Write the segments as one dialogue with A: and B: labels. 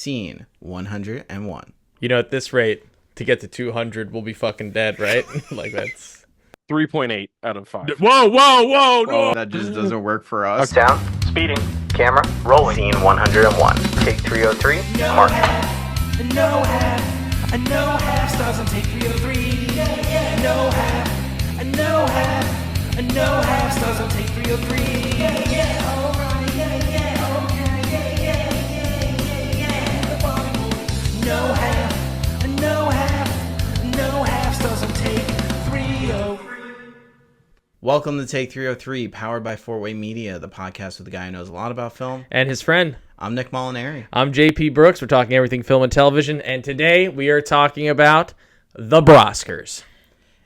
A: Scene 101.
B: You know, at this rate, to get to 200, we'll be fucking dead, right? Like, that's
C: 3.8 out of 5.
B: Whoa, no!
A: That just doesn't work for us.
D: Sound, speeding, camera, rolling. Scene 101. Take 303, mark.
E: No half, no half stars on take 303. No half, no half, no half stars on take 303. Alright, No half, no half stars on take 303.
A: Welcome to Take 303, powered by Fortway Media, the podcast with the guy who knows a lot about film.
B: And his friend.
A: I'm Nick Molinari.
B: I'm J.P. Brooks. We're talking everything film and television. And today we are talking about the Broscars.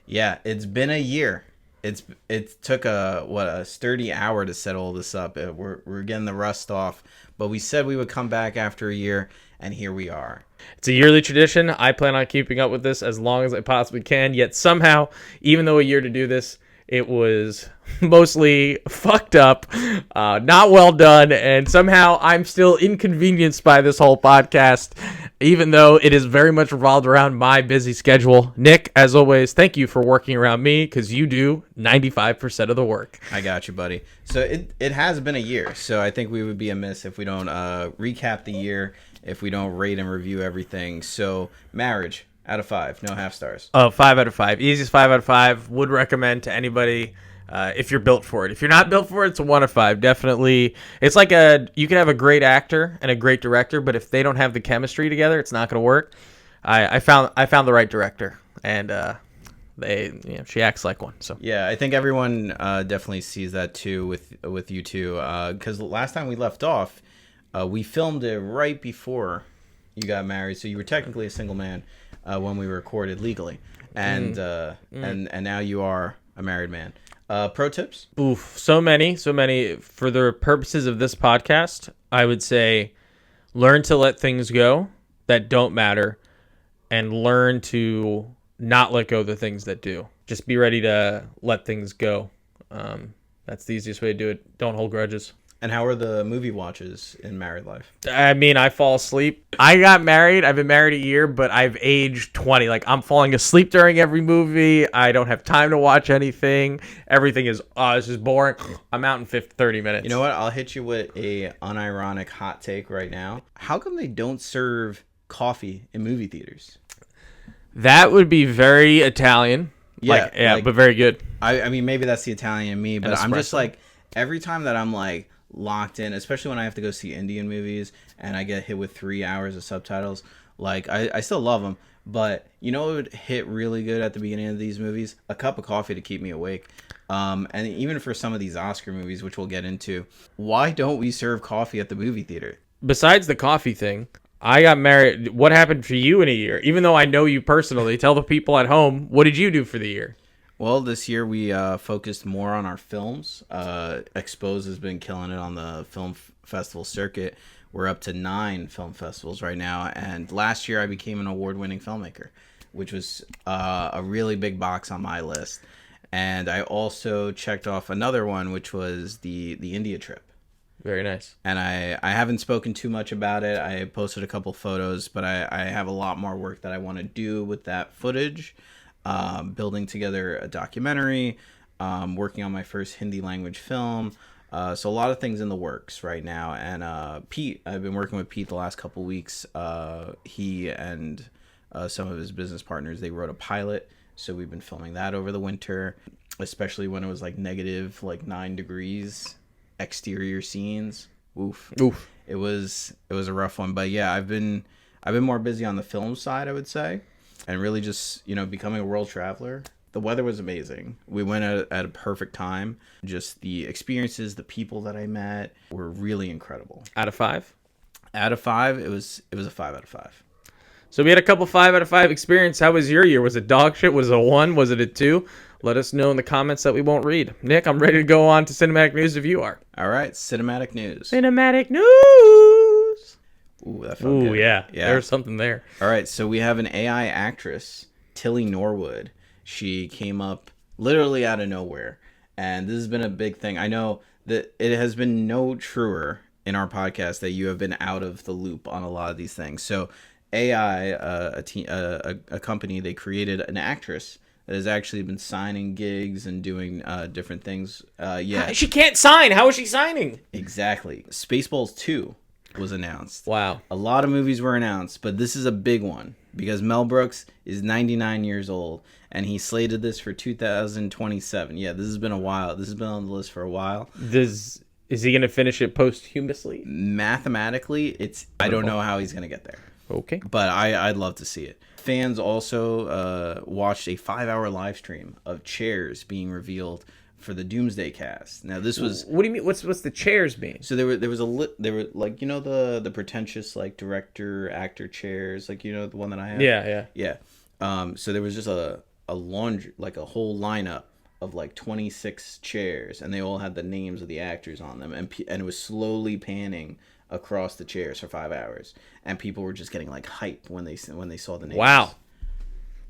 A: Yeah, it's been a year. It took a sturdy hour to set all this up. We're getting the rust off, but we said we would come back after a year, and here we are.
B: It's a yearly tradition. I plan on keeping up with this as long as I possibly can. Yet somehow, even though a year to do this, it was mostly fucked up, not well done, and somehow I'm still inconvenienced by this whole podcast, even though it is very much revolved around my busy schedule. Nick, as always, thank you for working around me, because you do 95% of the work.
A: I got you, buddy. So it has been a year, so I think we would be amiss if we don't recap the year, if we don't rate and review everything. So, Marriage. Out of 5, no half stars.
B: 5 out of 5. Easiest 5 out of 5. Would recommend to anybody if you're built for it. If you're not built for it, it's a 1 of 5. Definitely. It's like you can have a great actor and a great director, but if they don't have the chemistry together, it's not going to work. I found the right director, and she acts like one. So
A: yeah, I think everyone definitely sees that too with you two. Because last time we left off, we filmed it right before you got married, so you were technically a single man. When we recorded legally, and now you are a married man. Pro tips?
B: Oof, so many. For the purposes of this podcast, I would say learn to let things go that don't matter, and learn to not let go of the things that do. Just be ready to let things go. That's the easiest way to do it. Don't hold grudges.
A: And how are the movie watches in married life?
B: I mean, I fall asleep. I got married. I've been married a year, but I've aged 20. Like, I'm falling asleep during every movie. I don't have time to watch anything. Everything is, this is boring. I'm out in 30 minutes.
A: You know what? I'll hit you with a unironic hot take right now. How come they don't serve coffee in movie theaters?
B: That would be very Italian.
A: Yeah,
B: but very good.
A: I mean, maybe that's the Italian in me, but I'm just
B: espresso.
A: like, every time that I'm like, locked in, especially when I have to go see Indian movies and I get hit with 3 hours of subtitles, like I still love them, but you know what would hit really good at the beginning of these movies? A cup of coffee to keep me awake. And even for some of these Oscar movies, which we'll get into, why don't we serve coffee at the movie theater?
B: Besides the coffee thing, I got married. What happened for you in a year? Even though I know you personally, tell the people at home, what did you do for the year?
A: Well, this year we focused more on our films. Expose has been killing it on the film festival circuit. We're up to 9 film festivals right now. And last year I became an award-winning filmmaker, which was a really big box on my list. And I also checked off another one, which was the India trip.
B: Very nice.
A: And I haven't spoken too much about it. I posted a couple photos, but I have a lot more work that I want to do with that footage. Building together a documentary, working on my first Hindi language film. So a lot of things in the works right now. And Pete, I've been working with Pete the last couple weeks. He and some of his business partners, they wrote a pilot. So we've been filming that over the winter, especially when it was like negative, like 9 degrees, exterior scenes. Oof. It was a rough one. But yeah, I've been more busy on the film side, I would say. And really just, becoming a world traveler. The weather was amazing. We went at a perfect time. Just the experiences, the people that I met were really incredible.
B: Out of 5?
A: Out of 5, it was a 5 out of 5.
B: So we had a couple 5 out of 5 experience. How was your year? Was it dog shit? Was it a 1? Was it a 2? Let us know in the comments that we won't read. Nick, I'm ready to go on to cinematic news if you are.
A: All right, cinematic news.
B: Cinematic news.
A: Ooh, that felt good.
B: Yeah. There's something there.
A: All right, so we have an AI actress, Tilly Norwood. She came up literally out of nowhere, and this has been a big thing. I know that it has been no truer in our podcast that you have been out of the loop on a lot of these things. So AI, a company, they created an actress that has actually been signing gigs and doing different things. Yeah,
B: She can't sign. How is she signing?
A: exactly. Spaceballs 2 was announced.
B: Wow.
A: A lot of movies were announced, but this is a big one because Mel Brooks is 99 years old, and he slated this for 2027. Yeah, this has been a while. This has been on the list for a while.
B: Is he going to finish it posthumously?
A: Mathematically, I don't know how he's going to get there.
B: Okay.
A: But I'd love to see it. Fans also watched a 5-hour live stream of chairs being revealed for the Doomsday Cast. Now this was.
B: What do you mean? What's the chairs mean?
A: So there were like, you know, the pretentious like director actor chairs, like, you know, the one that I have.
B: Yeah.
A: So there was just a laundry, like a whole lineup of like 26 chairs, and they all had the names of the actors on them, and it was slowly panning across the chairs for 5 hours, and people were just getting like hype when they saw the names.
B: Wow.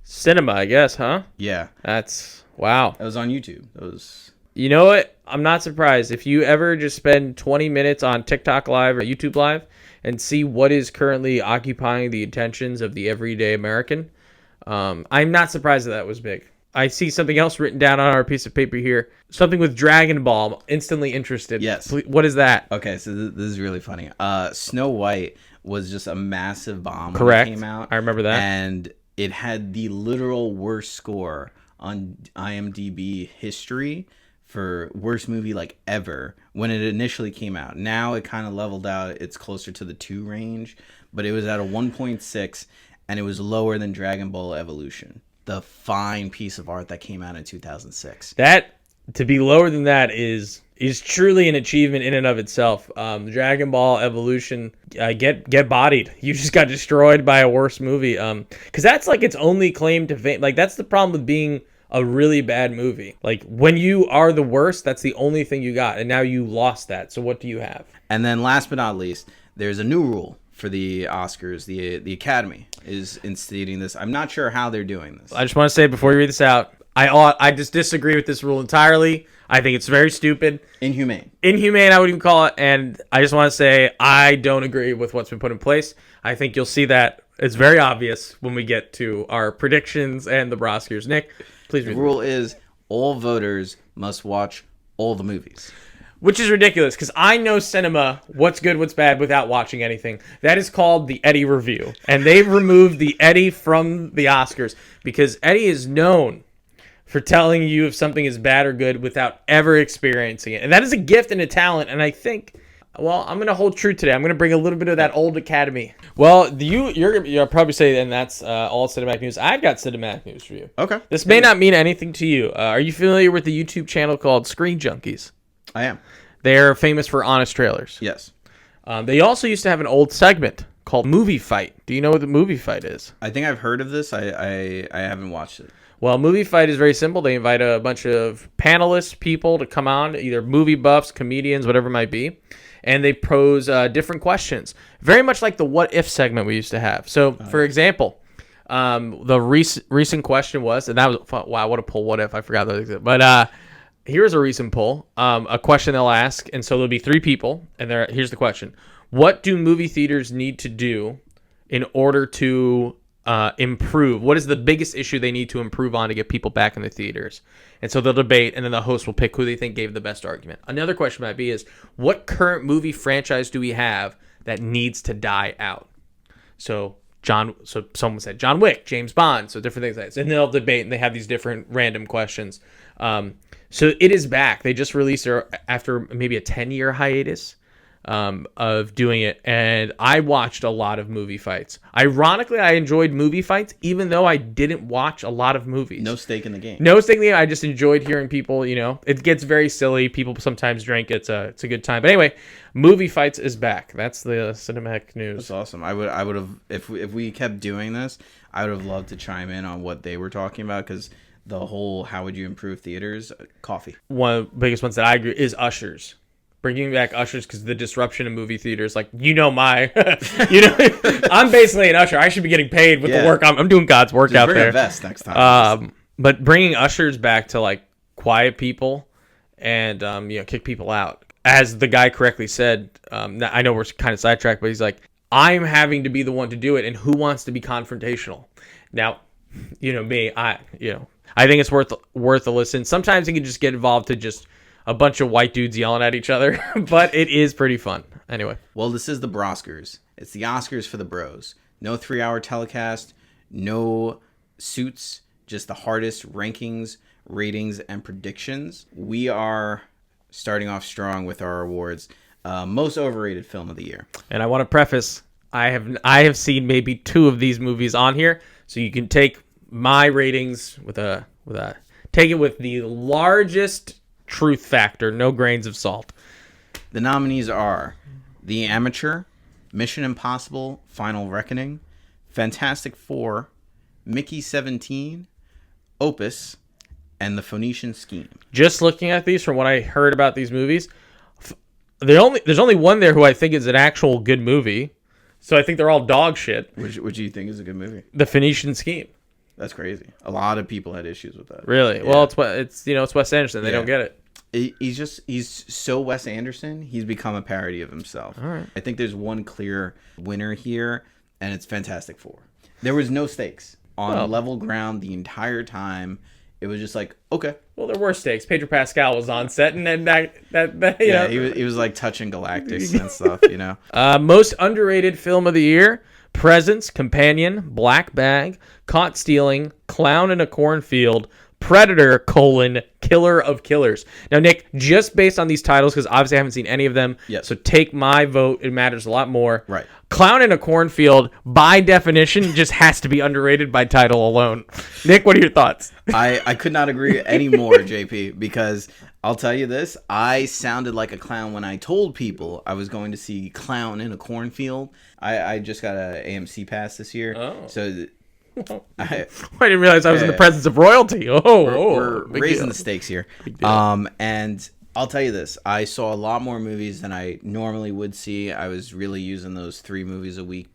B: Cinema, I guess, huh?
A: Yeah.
B: That's wow.
A: That was on YouTube. That was.
B: You know what? I'm not surprised if you ever just spend 20 minutes on TikTok Live or YouTube Live and see what is currently occupying the attentions of the everyday American. I'm not surprised that was big. I see something else written down on our piece of paper here. Something with Dragon Ball. Instantly interested.
A: Yes.
B: What is that?
A: Okay, so this is really funny. Snow White was just a massive bomb
B: Correct.
A: when it came out.
B: I remember that.
A: And it had the literal worst score on IMDb history for worst movie like ever when it initially came out. Now it kind of leveled out. It's closer to the 2 range, but it was at a 1.6, and it was lower than Dragon Ball Evolution, the fine piece of art that came out in 2006.
B: That, to be lower than that is truly an achievement in and of itself. Dragon Ball Evolution, get bodied. You just got destroyed by a worse movie. Because that's like its only claim to fame. Like, that's the problem with being a really bad movie. Like, when you are the worst, that's the only thing you got, and now you lost that. So what do you have?
A: And then last but not least, there's a new rule for the Oscars. The Academy is instituting this. I'm not sure how they're doing this.
B: I just want to say before you read this out, I just disagree with this rule entirely. I think it's very stupid.
A: Inhumane,
B: I would even call it. And I just want to say I don't agree with what's been put in place. I think you'll see that it's very obvious when we get to our predictions and the Broscars. Nick, please read
A: the rule is all voters must watch all the movies.
B: Which is ridiculous, because I know cinema, what's good, what's bad, without watching anything. That is called the Eddie Review. And they've removed the Eddie from the Oscars, because Eddie is known for telling you if something is bad or good without ever experiencing it. And that is a gift and a talent, and I think, well, I'm going to hold true today. I'm going to bring a little bit of that old Academy. Well, you'll probably say, and that's all cinematic news. I've got cinematic news for you.
A: Okay.
B: This may not mean anything to you. Are you familiar with the YouTube channel called Screen Junkies?
A: I am.
B: They're famous for honest trailers.
A: Yes.
B: They also used to have an old segment called Movie Fight. Do you know what the Movie Fight is?
A: I think I've heard of this. I haven't watched it.
B: Well, Movie Fight is very simple. They invite a bunch of panelist people to come on, either movie buffs, comedians, whatever it might be, and they pose different questions. Very much like the What If segment we used to have. So, for example, the recent question was, and that was, wow, what a pull, what if, I forgot that existed. But here's a recent poll, a question they'll ask, and so there'll be 3 people, and here's the question. What do movie theaters need to do in order to improve? What is the biggest issue they need to improve on to get people back in the theaters? And so they'll debate, and then the host will pick who they think gave the best argument. Another question might be is, what current movie franchise do we have that needs to die out? So someone said John Wick, James Bond, so different things like that. And they'll debate, and they have these different random questions. So it is back. They just released it after maybe a 10-year hiatus of doing it, and I watched a lot of movie fights. Ironically, I enjoyed movie fights, even though I didn't watch a lot of movies.
A: No stake in the game.
B: No stake in the game. I just enjoyed hearing people, it gets very silly. People sometimes drink. It's a good time. But anyway, movie fights is back. That's the cinematic news.
A: That's awesome. I would have, if we kept doing this, I would have loved to chime in on what they were talking about, because the whole how would you improve theaters? Coffee.
B: One of the biggest ones that I agree is ushers. Bringing back ushers, because the disruption in movie theaters, like, I'm basically an usher. I should be getting paid with the work. I'm doing God's work out
A: bring
B: there.
A: A vest next time.
B: But bringing ushers back to like quiet people and kick people out. as the guy correctly said, I know we're kind of sidetracked, but he's like, I'm having to be the one to do it, and who wants to be confrontational? Now, me, I think it's worth a listen. Sometimes you can just get involved to just a bunch of white dudes yelling at each other, but it is pretty fun. Anyway.
A: Well, this is the Broscars. It's the Oscars for the bros. No 3-hour telecast, no suits, just the hardest rankings, ratings, and predictions. We are starting off strong with our awards. Most overrated film of the year.
B: And I want to preface, I have seen maybe 2 of these movies on here, so you can take my ratings take it with the largest truth factor, no grains of salt.
A: The nominees are The Amateur, Mission Impossible, Final Reckoning, Fantastic Four, Mickey 17, Opus, and The Phoenician Scheme.
B: Just looking at these from what I heard about these movies, there's only one there who I think is an actual good movie. So I think they're all dog shit.
A: Which do you think is a good movie?
B: The Phoenician Scheme.
A: That's crazy. A lot of people had issues with that.
B: Really?
A: Yeah.
B: Well, it's Wes Anderson. They don't get it.
A: He's so Wes Anderson. He's become a parody of himself.
B: All right.
A: I think there's one clear winner here, and it's Fantastic Four. There was no stakes on level ground the entire time. It was just like, okay.
B: Well, there were stakes. Pedro Pascal was on set, and then that
A: he was like touching Galactus and stuff,
B: Most underrated film of the year: Presents, Companion, Black Bag, Caught Stealing, Clown in a Cornfield, Predator, Killer of Killers. Now, Nick, just based on these titles, because obviously I haven't seen any of them, so take my vote. It matters a lot more.
A: Right.
B: Clown in a Cornfield, by definition, just has to be underrated by title alone. Nick, what are your thoughts?
A: I could not agree anymore, JP, because I'll tell you this. I sounded like a clown when I told people I was going to see Clown in a Cornfield. I just got an AMC pass this year.
B: Oh.
A: So
B: I didn't realize I was in the presence of royalty.
A: We're raising the stakes here. And I'll tell you this. I saw a lot more movies than I normally would see. I was really using those 3 movies a week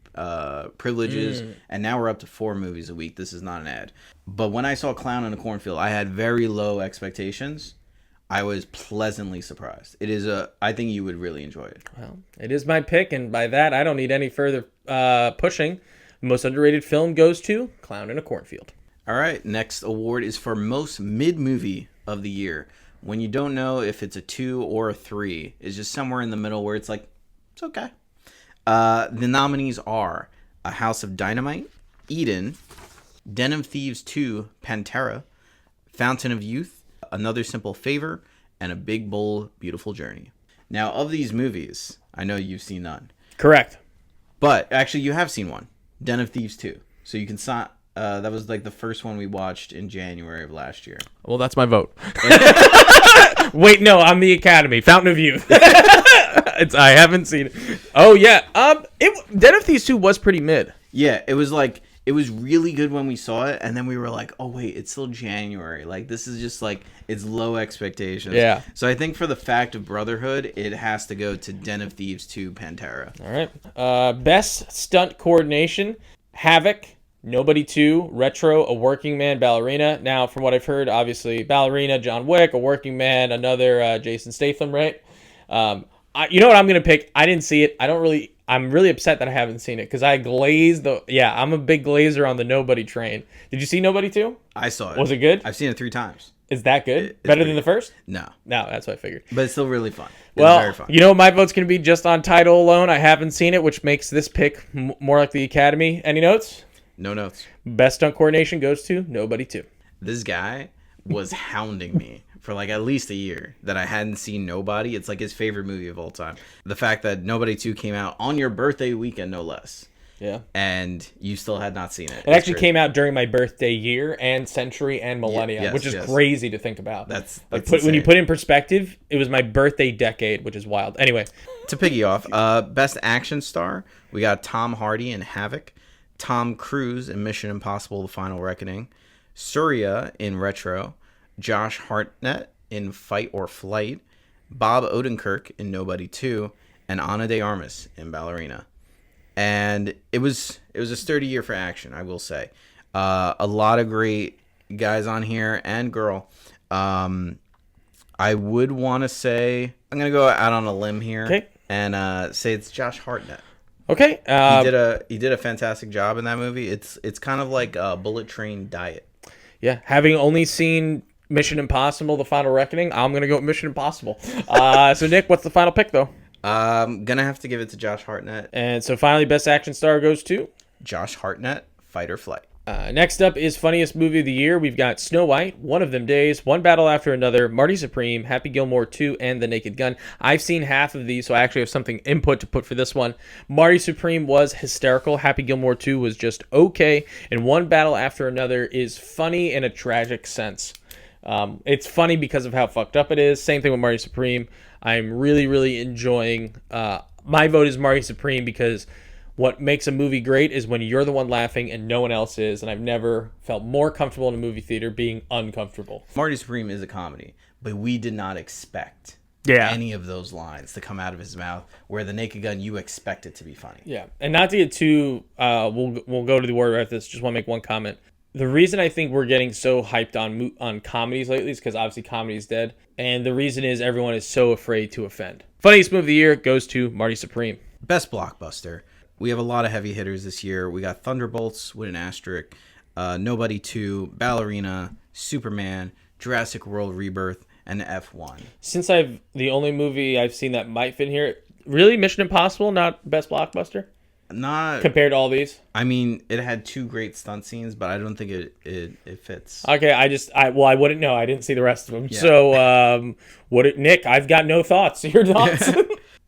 A: privileges, and now we're up to 4 movies a week. This is not an ad. But when I saw Clown in a Cornfield, I had very low expectations. I was pleasantly surprised. I think you would really enjoy it.
B: Well, it is my pick, and by that, I don't need any further pushing. Most underrated film goes to Clown in a Cornfield.
A: All right, next award is for most mid-movie of the year. When you don't know if it's a 2 or a 3, it's just somewhere in the middle where it's like, it's okay. The nominees are A House of Dynamite, Eden, Den of Thieves 2, Pantera, Fountain of Youth, Another Simple Favor, and A Big Bold Beautiful Journey. Now, of these movies, I know you've seen none.
B: Correct.
A: But actually, you have seen one. Den of Thieves 2. So you can that was like the first one we watched in January of last year.
B: Well, that's my vote. Wait, no, I'm the Academy. Fountain of Youth. I haven't seen it. Oh yeah. Den of Thieves 2 was pretty mid.
A: Yeah, it was really good when we saw it, and then we were like, oh wait, it's still January. Like, this is just like, it's low expectations.
B: Yeah.
A: So I think for the fact of Brotherhood, it has to go to Den of Thieves 2, Pantera.
B: All right. Best stunt coordination: Havoc, Nobody 2, Retro, A Working Man, Ballerina. Now, from what I've heard, obviously Ballerina, John Wick, A Working Man, another Jason Statham, right? You know what I'm gonna pick? I didn't see it. I'm really upset that I haven't seen it because I glazed I'm a big glazer on the Nobody train. Did you see Nobody 2?
A: I saw it.
B: Was it good?
A: I've seen it 3 times.
B: Is that good? Better than the first?
A: No,
B: that's what I figured.
A: but it's still really fun.
B: Well,
A: very fun.
B: You know, my vote's going to be just on title alone. I haven't seen it, which makes this pick more like the Academy. Any notes?
A: No notes.
B: Best stunt coordination goes to Nobody 2.
A: This guy was hounding me for like at least a year that I hadn't seen Nobody. It's like his favorite movie of all time. The fact that Nobody 2 came out on your birthday weekend, no less.
B: Yeah.
A: And you still had not seen it.
B: It actually came out during my birthday year and century and millennium, which is crazy to think about.
A: That's
B: when you put it in perspective, it was my birthday decade, which is wild. Anyway.
A: To piggy off, best action star, we got Tom Hardy in Havoc, Tom Cruise in Mission Impossible: The Final Reckoning, Surya in Retro, Josh Hartnett in Fight or Flight, Bob Odenkirk in Nobody 2, and Ana de Armas in Ballerina. And it was a sturdy year for action, I will say. A lot of great guys on here and girl. I would want to say I'm gonna go out on a limb here.
B: Okay.
A: And say it's Josh Hartnett.
B: Okay.
A: He did a fantastic job in that movie. It's kind of like a Bullet Train Diet.
B: Yeah, having only seen Mission Impossible: The Final Reckoning, I'm gonna go with Mission Impossible. So Nick, what's the final pick though?
A: Gonna have to give it to Josh Hartnett.
B: And so finally, Best Action Star goes to
A: Josh Hartnett, Fight or Flight.
B: Next up is Funniest Movie of the Year. We've got Snow White, One of Them Days, One Battle After Another, Marty Supreme, Happy Gilmore 2, and The Naked Gun. I've seen half of these, so I actually have something input to put for this one. Marty Supreme was hysterical. Happy Gilmore 2 was just okay. And One Battle After Another is funny in a tragic sense. It's funny because of how fucked up it is. Same thing with Marty Supreme. I'm really, really enjoying... my vote is Marty Supreme because... what makes a movie great is when you're the one laughing and no one else is, and I've never felt more comfortable in a movie theater being uncomfortable.
A: Marty Supreme is a comedy, but we did not expect any of those lines to come out of his mouth, where The Naked Gun, you expect it to be funny.
B: Yeah, and not to get too... we'll go to the order after this. Just want to make one comment. The reason I think we're getting so hyped on comedies lately is because obviously comedy is dead, and the reason is everyone is so afraid to offend. Funniest movie of the year goes to Marty Supreme.
A: Best blockbuster. We have a lot of heavy hitters this year. We got Thunderbolts with an asterisk, Nobody 2, Ballerina, Superman, Jurassic World Rebirth, and F1.
B: Since the only movie I've seen that might fit here, really Mission Impossible, not best blockbuster?
A: Not
B: compared to all these.
A: I mean, it had 2 great stunt scenes, but I don't think it fits.
B: Okay, I wouldn't know. I didn't see the rest of them.
A: Yeah.
B: So, Nick? I've got no thoughts. Your thoughts?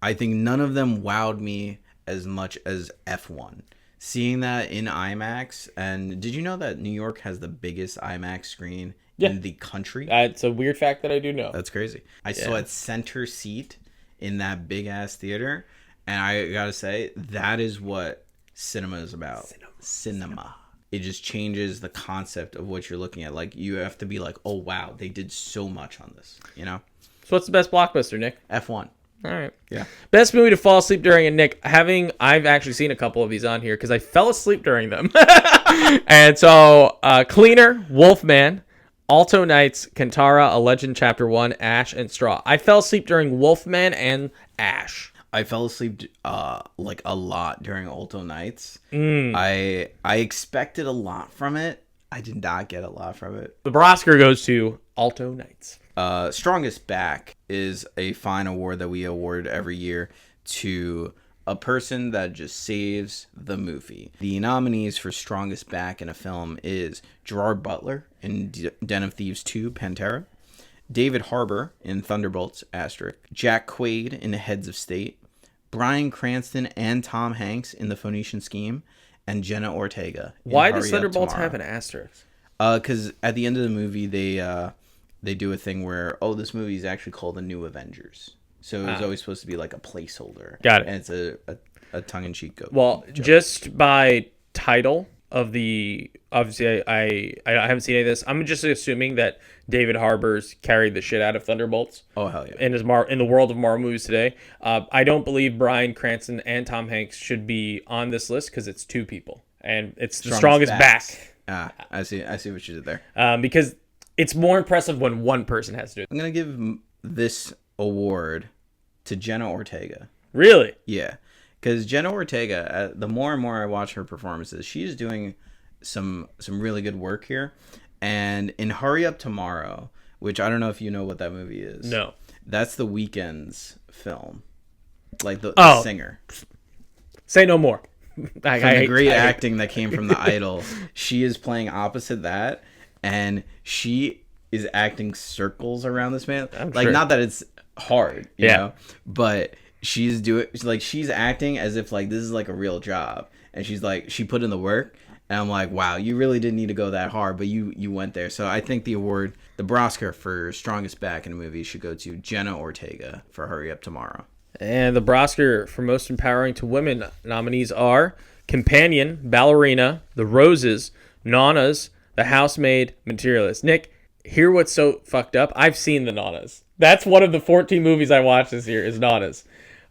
A: I think none of them wowed me as much as F1. Seeing that in IMAX, and did you know that New York has the biggest IMAX screen in the country?
B: It's a weird fact that I do know.
A: That's crazy. I saw it center seat in that big ass theater, and I gotta say, that is what cinema is about. Cinema. It just changes the concept of what you're looking at. Like, you have to be like, oh wow, they did so much on this, you know?
B: So what's the best blockbuster, Nick?
A: F1.
B: All right.
A: Yeah.
B: Best movie to fall asleep during, and Nick, I've actually seen a couple of these on here because I fell asleep during them. And so, Cleaner, Wolfman, Alto Knights, Kantara, A Legend Chapter 1, Ash, and Straw. I fell asleep during Wolfman and Ash.
A: I fell asleep like a lot during Alto Knights. I expected a lot from it. I did not get a lot from it.
B: The Broscar goes to Alto Knights.
A: Strongest Back is a fine award that we award every year to a person that just saves the movie. The nominees for Strongest Back in a film is Gerard Butler in Den of Thieves 2, Pantera, David Harbour in Thunderbolts, asterisk, Jack Quaid in Heads of State, Bryan Cranston and Tom Hanks in The Phoenician Scheme, and Jenna Ortega in
B: Why
A: Hurry
B: does
A: Up
B: Thunderbolts
A: Tomorrow.
B: have an asterisk?
A: Because at the end of the movie, they do a thing where, this movie is actually called The New Avengers. So it was always supposed to be like a placeholder.
B: Got it.
A: And it's a tongue-in-cheek joke.
B: Well, just by title of the... Obviously, I haven't seen any of this. I'm just assuming that David Harbour's carried the shit out of Thunderbolts.
A: Oh, hell yeah.
B: In the world of Marvel movies today. I don't believe Bryan Cranston and Tom Hanks should be on this list because it's 2 people. And it's the strongest back.
A: I see what you did there.
B: Because it's more impressive when one person has to do it.
A: I'm going to give this award to Jenna Ortega.
B: Really?
A: Yeah. Because Jenna Ortega, the more and more I watch her performances, she's doing some really good work here. And in Hurry Up Tomorrow, which I don't know if you know what that movie is.
B: No.
A: That's The Weeknd's film. Like the singer.
B: Say no more.
A: From the great acting that came from The Idol, she is playing opposite that, and she is acting circles around this man. Sure. Not that it's hard, you know, but she's acting as if like this is like a real job, and she's like, she put in the work, and I'm like, wow, you really didn't need to go that hard, but you went there. So I think the award, the Broscar for strongest back in a movie, should go to Jenna Ortega for Hurry Up Tomorrow.
B: And the Broscar for most empowering to women nominees are Companion, Ballerina, The Roses, Nanas, The Housemaid, Materialist. Nick, hear what's so fucked up? I've seen the Nanas. That's one of the 14 movies I watched this year is Nanas.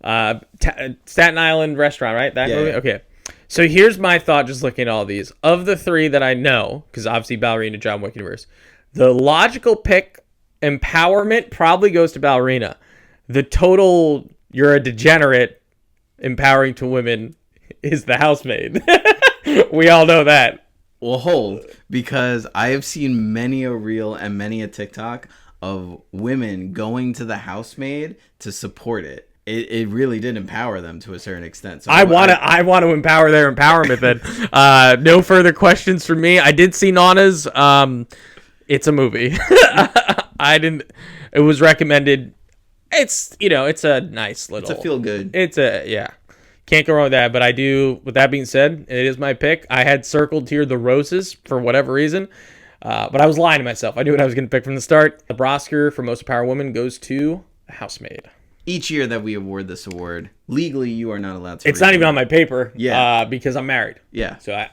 B: Staten Island Restaurant, right? That movie?
A: Yeah.
B: Okay. So here's my thought just looking at all these. Of the 3 that I know, because obviously Ballerina, John Wick Universe, the logical pick empowerment probably goes to ballerina. The total, you're a degenerate, empowering to women is the housemaid. We all know that.
A: Well, hold, because I have seen many a reel and many a TikTok of women going to the housemaid to support it. It really did empower them to a certain extent. So
B: I want to empower their empowerment then. No further questions from me. I did see Nana's. It's a movie. It was recommended. It's a nice little.
A: It's a feel good.
B: Can't go wrong with that. But I do. With that being said, it is my pick. I had circled here the roses for whatever reason. But I was lying to myself. I knew what I was going to pick from the start. The Broscar for Most Empowered Woman goes to the housemaid.
A: Each year that we award this award, legally you are not allowed to.
B: It's not even on my paper.
A: Yeah.
B: Because I'm married.
A: Yeah.
B: So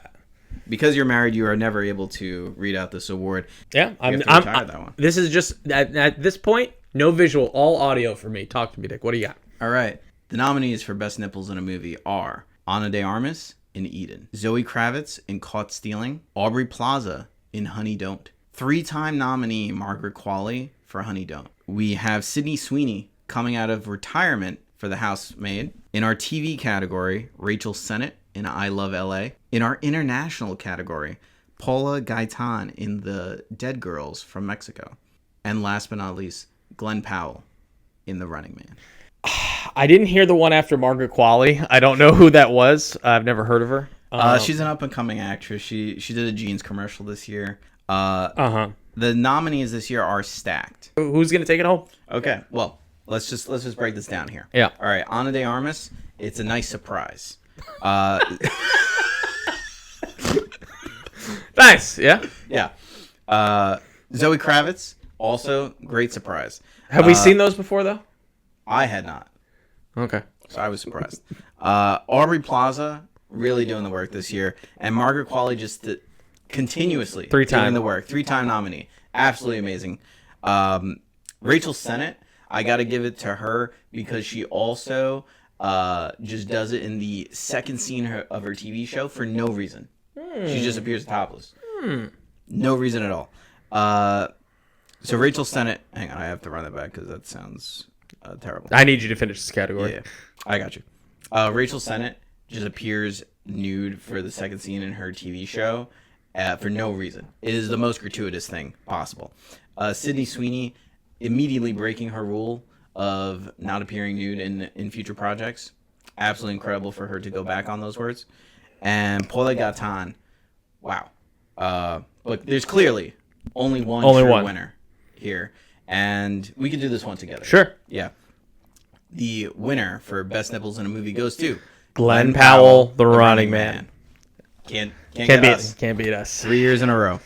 A: because you're married, you are never able to read out this award.
B: Yeah.
A: I'm that one.
B: This is just at this point, no visual, all audio for me. Talk to me, Dick. What do you got?
A: All right. The nominees for Best Nipples in a Movie are Ana de Armas in Eden, Zoe Kravitz in Caught Stealing, Aubrey Plaza in Honey Don't, 3-time nominee Margaret Qualley for Honey Don't. We have Sydney Sweeney coming out of retirement for The Housemaid. In our TV category, Rachel Sennett in I Love L.A. In our international category, Paula Gaetan in The Dead Girls from Mexico. And last but not least, Glenn Powell in The Running Man.
B: I didn't hear the one after Margaret Qualley. I don't know who that was. I've never heard of her.
A: She's an up-and-coming actress. She did a jeans commercial this year.
B: Uh-huh.
A: The nominees this year are stacked.
B: Who's going to take it home?
A: Okay, well, let's just break this down here.
B: Yeah.
A: All right, Ana de Armas, it's a nice surprise.
B: Nice, yeah.
A: Yeah. Zoe Kravitz, also great surprise.
B: Have we seen those before, though?
A: I had not,
B: Okay.
A: so I was surprised. Aubrey Plaza, really doing the work this year. And Margaret Qualley just continuously doing the work. 3-time nominee. Absolutely amazing. Rachel Sennett, I got to give it to her because she also just does it in the second scene of her TV show for no reason. She just appears topless. No reason at all. So Rachel Sennett, hang on, I have to run that back because that sounds terrible.
B: I need you to finish this category.
A: Yeah, I got you. Rachel Sennett just appears nude for the second scene in her TV show for no reason. It is the most gratuitous thing possible. Sydney Sweeney immediately breaking her rule of not appearing nude in future projects. Absolutely incredible for her to go back on those words. And Paula Gaetan, wow. Look, there's clearly only one winner here. And we can do this one together.
B: Sure.
A: Yeah. The winner for Best Nipples in a Movie goes to
B: Glenn Powell, the Running Man.
A: Can't
B: beat
A: us.
B: Can't beat us.
A: 3 years in a row.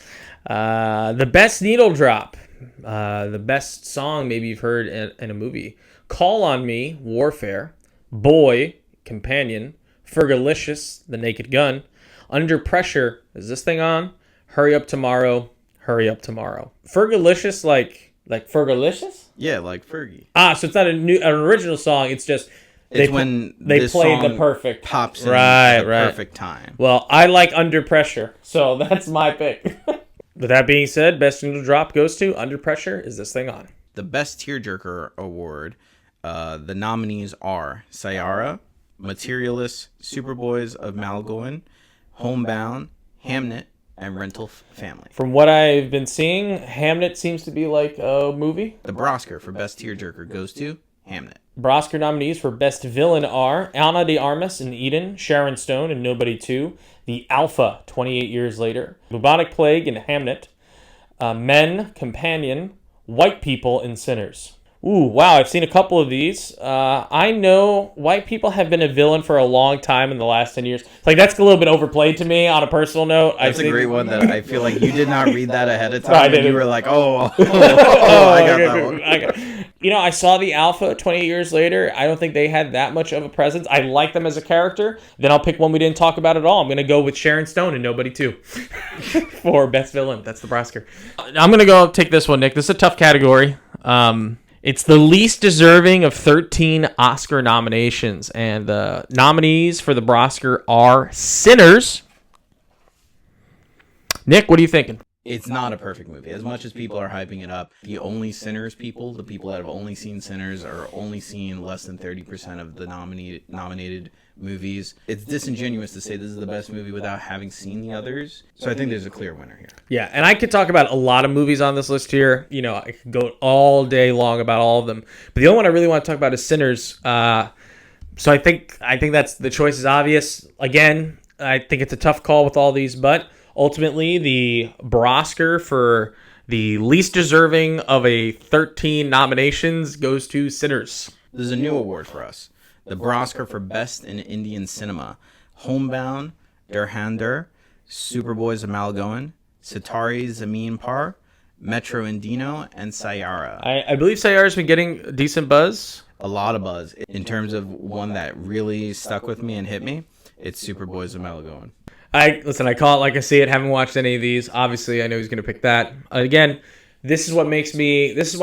B: The best needle drop. The best song maybe you've heard in a movie. Call on Me, Warfare. Boy, Companion. Fergalicious, The Naked Gun. Under Pressure, is this thing on? Hurry Up Tomorrow, Hurry Up Tomorrow. Fergalicious, like Fergalicious?
A: Yeah, like Fergie.
B: So it's not an original song. It's just
A: when
B: they played the perfect
A: pops in at the perfect time.
B: Well, I like Under Pressure, so that's my pick. With that being said, best needle drop goes to Under Pressure. Is this thing on?
A: The best tearjerker award. The nominees are Sayara, Materialist, Superboys of Malgoin, Homebound, Hamnet, and Rental Family.
B: From what I've been seeing, Hamnet seems to be like a movie.
A: The Broscar for best tearjerker goes to Hamnet.
B: Broscar nominees for best villain are Ana de Armas in Eden, Sharon Stone in Nobody 2, The Alpha, 28 Years Later, Bubonic Plague in Hamnet, Men, Companion, White People in Sinners. Ooh, wow, I've seen a couple of these. I know white people have been a villain for a long time in the last 10 years. Like, that's a little bit overplayed to me on a personal note.
A: That's a great one that I feel like you did not read that ahead of time.
B: No, I didn't.
A: You were like, I got that one.
B: You know, I saw The Alpha 28 years later. I don't think they had that much of a presence. I like them as a character. Then I'll pick one we didn't talk about at all. I'm going to go with Sharon Stone and Nobody 2 for best villain. That's the Broscar. I'm going to go take this one, Nick. This is a tough category. It's the least deserving of 13 Oscar nominations. And the nominees for the Broscar are Sinners. Nick, what are you thinking?
A: it's not a perfect movie. As much as people are hyping it up, the only Sinners people, the people that have only seen Sinners, are only seeing less than 30% of the nominated movies. It's disingenuous to say this is the best movie without having seen the others. So I think there's a clear winner here.
B: Yeah, and I could talk about a lot of movies on this list here. You know, I could go all day long about all of them. But the only one I really want to talk about is Sinners. So I think that's the choice is obvious. Again, I think it's a tough call with all these, but ultimately the Broscar for the least deserving of a 13 nominations goes to Sinners.
A: There's a new award for us. The Broscar for Best in Indian Cinema. Homebound, Durhander, Superboys of Malgoan, Sitari Zameen Par, Metro Indino, and Sayara.
B: I believe Sayara's been getting a decent buzz.
A: A lot of buzz. In terms of one that really stuck with me and hit me, it's Superboys of Malgoan.
B: I call it like I see it. Haven't watched any of these. Obviously, I know he's going to pick that. Again, this is why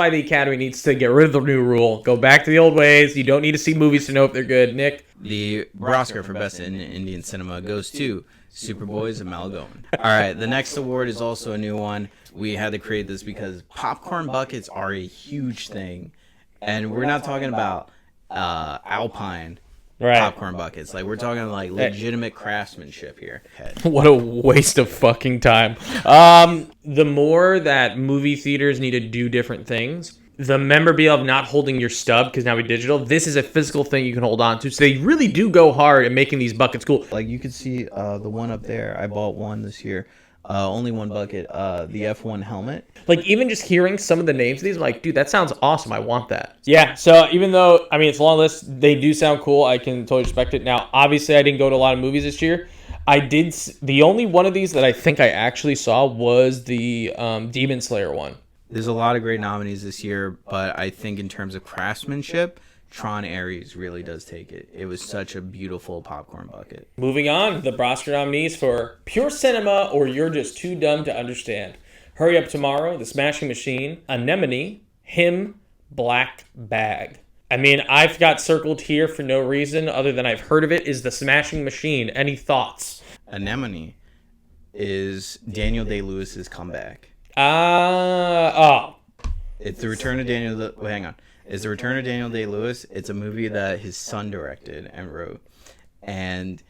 B: the Academy needs to get rid of the new rule. Go back to the old ways. You don't need to see movies to know if they're good. Nick?
A: The Broscar for Best in Indian Cinema goes to Superboys of Malgoan. All right, the next award is also a new one. We had to create this because popcorn buckets are a huge thing. And we're not talking about Alpine popcorn buckets. Like, we're talking like legitimate craftsmanship here.
B: What a waste of fucking time. The more that movie theaters need to do different things, the memorabilia of not holding your stub, because now we're digital, this is a physical thing you can hold on to. So they really do go hard at making these buckets cool.
A: Like, you can see the one up there. I bought one this year. Only one bucket. The F1 helmet.
B: Like, even just hearing some of the names of these, I'm like, dude, that sounds awesome. I want that. Yeah, so even though, I mean, it's a long list, they do sound cool. I can totally respect it. Now, obviously, I didn't go to a lot of movies this year. The only one of these that I think I actually saw was the Demon Slayer one.
A: There's a lot of great nominees this year, but I think in terms of craftsmanship, Tron Ares really does take it. It was such a beautiful popcorn bucket.
B: Moving on, the Broscar nominees for Pure Cinema or You're Just Too Dumb to Understand. Hurry Up Tomorrow, The Smashing Machine, Anemone, Him, Black Bag. I mean, I've got circled here for no reason other than I've heard of it, is The Smashing Machine. Any thoughts?
A: Anemone is Daniel Day-Lewis's comeback. It's the return of Daniel... hang on. It's the return of Daniel Day-Lewis. It's a movie that his son directed and wrote. And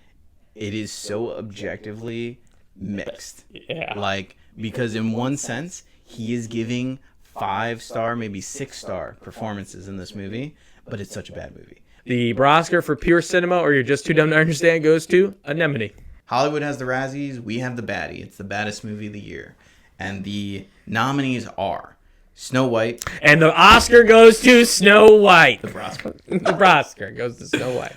A: it is so objectively mixed.
B: Yeah.
A: Like, because in one sense, he is giving 5-star, maybe 6-star performances in this movie, but it's such a bad movie.
B: The Broscar for Pure Cinema or You're Just Too Dumb to Understand goes to Anemone.
A: Hollywood has the Razzies. We have the Baddie. It's the baddest movie of the year. And the nominees are Snow White.
B: And the Oscar goes to Snow White. The Broscar goes to Snow White.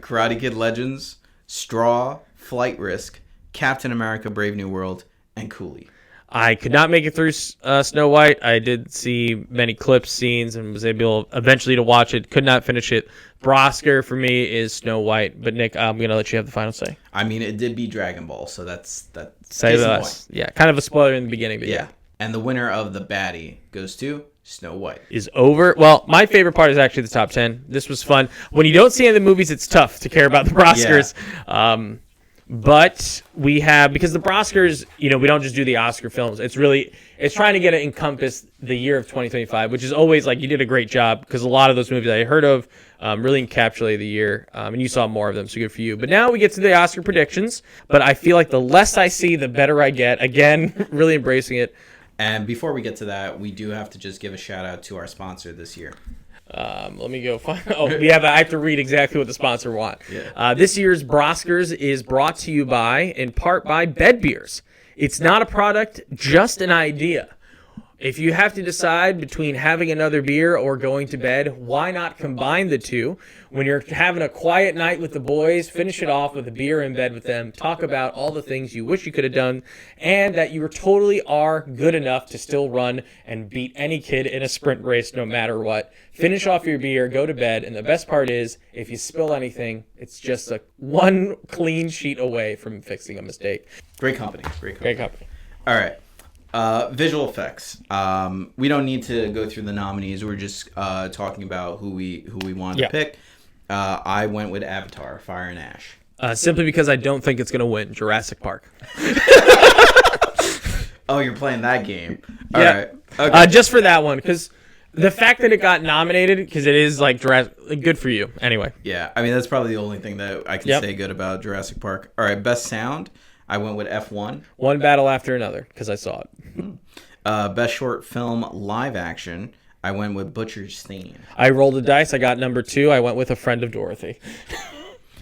A: Karate Kid Legends, Straw, Flight Risk, Captain America Brave New World, and Cooley.
B: I could not make it through Snow White. I did see many clips, scenes, and was able eventually to watch it. Could not finish it. Broscar for me is Snow White. But Nick, I'm going to let you have the final say.
A: I mean, it did beat Dragon Ball, so that's
B: say less. Yeah, kind of a spoiler in the beginning, but yeah.
A: And the winner of the Baddie goes to Snow White.
B: Is over. Well, my favorite part is actually the top 10. This was fun. When you don't see any of the movies, it's tough to care about the Broscars. Yeah. But we have, because the Broscars, we don't just do the Oscar films. It's trying to get it encompass the year of 2025, which is always like, you did a great job, because a lot of those movies I heard of really encapsulate the year, and you saw more of them, so good for you. But now we get to the Oscar predictions, but I feel like the less I see, the better I get. Again, really embracing it.
A: And before we get to that, we do have to just give a shout out to our sponsor this year.
B: Let me go find. I have to read exactly what the sponsor want.
A: Yeah.
B: This year's Broscars is brought to you in part by Bed Beers. It's not a product, just an idea. If you have to decide between having another beer or going to bed, why not combine the two? When you're having a quiet night with the boys, finish it off with a beer in bed with them. Talk about all the things you wish you could have done, and that you totally are good enough to still run and beat any kid in a sprint race no matter what. Finish off your beer, go to bed, and the best part is, if you spill anything, it's just one clean sheet away from fixing a mistake.
A: Great company. All right. Visual effects. We don't need to go through the nominees. We're just talking about who we wanted to pick. I went with Avatar: Fire and Ash.
B: Simply because I don't think it's going to win Jurassic Park.
A: Oh, you're playing that game. All
B: Yeah.
A: right. Okay.
B: Just for that one, because the fact that it got nominated, because it is like good for you. Anyway.
A: Yeah, I mean that's probably the only thing that I can say good about Jurassic Park. All right, best sound, I went with F1.
B: One battle after another, because I saw it.
A: Best short film live action, I went with Butcher's Theme.
B: I rolled the dice. I got number 2. I went with A Friend of Dorothy.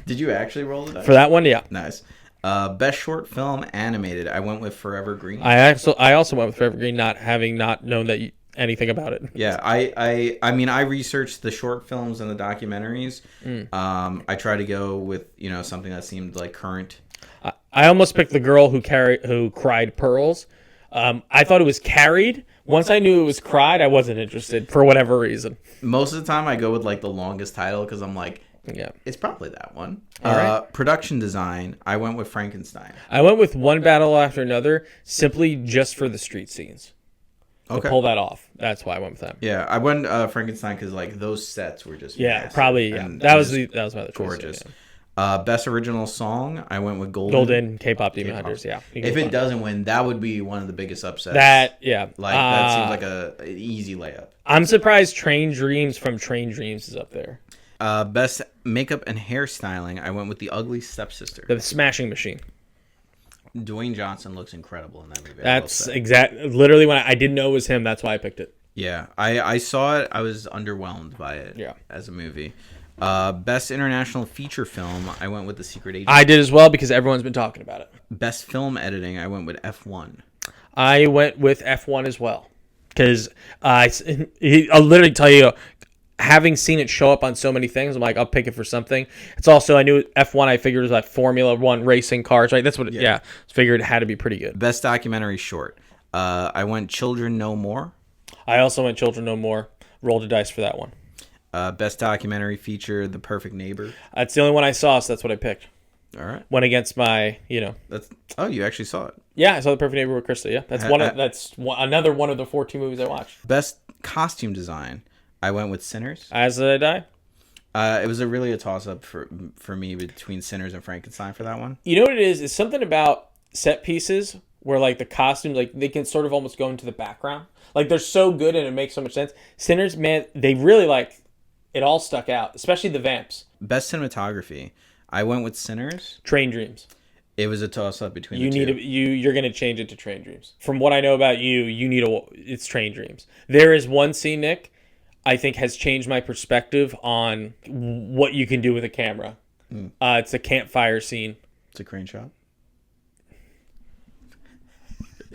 A: Did you actually roll the dice?
B: For that one, yeah.
A: Nice. Best short film animated, I went with Forever Green.
B: I also went with Forever Green, not known that anything about it.
A: Yeah, I mean I researched the short films and the documentaries. I try to go with something that seemed like current.
B: I almost picked The Girl Who Cried Pearls. I thought it was Carried. Once I knew it was Cried, I wasn't interested for whatever reason.
A: Most of the time I go with like the longest title because I'm like,
B: yeah,
A: it's probably that one.
B: All right.
A: Production design, I went with Frankenstein.
B: I went with One Battle After Another simply just for the street scenes. To pull that off. That's why I went with that.
A: Yeah, I went Frankenstein because like those sets were just massive.
B: Probably. Yeah, that was my other choice.
A: Gorgeous.
B: Yeah.
A: Best original song, I went with Golden.
B: Golden K-pop Demon Hunters. Yeah.
A: If it doesn't win, that would be one of the biggest upsets.
B: That seems
A: like an easy layup.
B: I'm surprised Train Dreams from Train Dreams is up there.
A: Best makeup and hairstyling, I went with The Ugly Stepsister.
B: The Smashing Machine.
A: Dwayne Johnson looks incredible in that movie.
B: That's literally when I didn't know it was him. That's why I picked it.
A: Yeah, I saw it. I was underwhelmed by it.
B: Yeah.
A: As a movie. Best international feature film, I went with The Secret Agent.
B: I did as well because everyone's been talking about it.
A: Best film editing, I went with F1.
B: I went with F1 as well because I'll literally tell you, having seen it show up on so many things, I'm like, I'll pick it for something. It's also, I knew F1, I figured it was like Formula One racing cars, right? That's what, figured it had to be pretty good.
A: Best documentary short, I went Children No More.
B: I also went Children No More. Rolled a dice for that one.
A: Best documentary feature, The Perfect Neighbor.
B: That's the only one I saw, so that's what I picked.
A: All right.
B: Went against my,
A: you actually saw it.
B: Yeah, I saw The Perfect Neighbor with Krista. Yeah, that's another one of the 14 movies I watched.
A: Best costume design, I went with Sinners.
B: As Did I Die?
A: It was really a toss-up for me between Sinners and Frankenstein for that one.
B: You know what it is? It's something about set pieces where like the costumes, like they can sort of almost go into the background. Like they're so good and it makes so much sense. Sinners, man, they really it all stuck out, especially the vamps.
A: Best cinematography, I went with Sinners.
B: Train Dreams.
A: It was a toss-up between the two.
B: You're gonna change it to Train Dreams. From what I know about you, it's Train Dreams. There is one scene, Nick, I think has changed my perspective on what you can do with a camera. It's a campfire scene.
A: It's a crane shot.